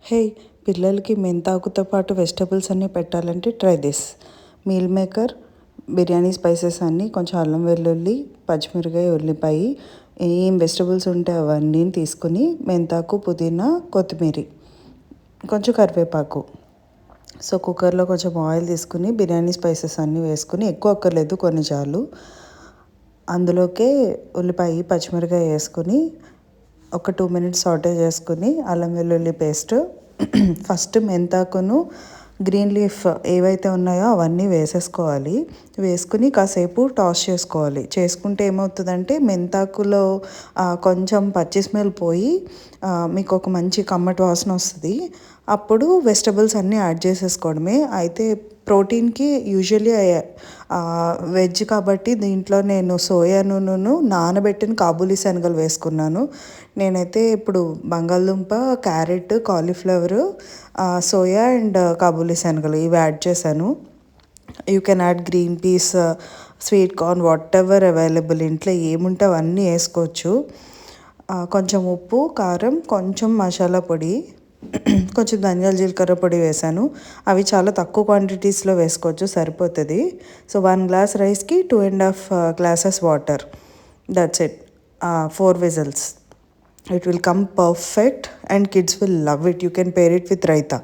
హే, పిల్లలకి మెంతాకుతో పాటు వెజిటబుల్స్ అన్నీ పెట్టాలంటే try this. Meal maker, biryani spices అన్నీ, కొంచెం అల్లం వెల్లుల్లి, పచ్చిమిరకాయ, ఉల్లిపాయ, ఏం వెజిటబుల్స్ ఉంటే అవన్నీ తీసుకుని మెంతాకు, పుదీనా, కొత్తిమీర, కొంచెం కరివేపాకు. సో కుక్కర్లో కొంచెం ఆయిల్ తీసుకుని బిర్యానీ స్పైసెస్ అన్నీ వేసుకుని, ఎక్కువ అక్కర్లేదు, కొన్ని చాలు. అందులోకే ఉల్లిపాయ, పచ్చిమిరకాయ వేసుకుని ఒక 2 minutes సాటే చేసుకుని అల్లం వెల్లుల్లి పేస్ట్, ఫస్ట్ మెంతాకును గ్రీన్ లీఫ్ ఏవైతే ఉన్నాయో అవన్నీ వేసేసుకోవాలి. వేసుకుని కాసేపు టాస్ చేసుకోవాలి. చేసుకుంటే ఏమవుతుందంటే మెంతాకులో కొంచెం పచ్చి స్మెల్ పోయి మీకు ఒక మంచి కమ్మటి వాసన వస్తుంది. అప్పుడు వెజిటబుల్స్ అన్నీ యాడ్ చేసేసుకోవడమే. అయితే ప్రోటీన్కి యూజువల్లీ వెజ్ కాబట్టి దీంట్లో నేను సోయా నూనెను నానబెట్టిన కాబూలీ శనగలు వేసుకున్నాను. నేనైతే ఇప్పుడు బంగాళదుంప, carrot, cauliflower, soya and Kabuli శనగలు ఇవి యాడ్ చేశాను. You can add green peas, sweet corn, what ever available, ఇంట్లో ఏముంటే అవన్నీ వేసుకోవచ్చు. కొంచెం ఉప్పు, కారం, కొంచెం మసాలా పొడి, కొంచెం ధనియాల జీలకర్ర పొడి వేసాను. అవి చాలా తక్కువ క్వాంటిటీస్లో వేసుకోవచ్చు, సరిపోతుంది. సో 1 glass రైస్కి 2.5 glasses water. That's it. 4 whistles. It will come perfect and kids will love it. You can pair it with raita.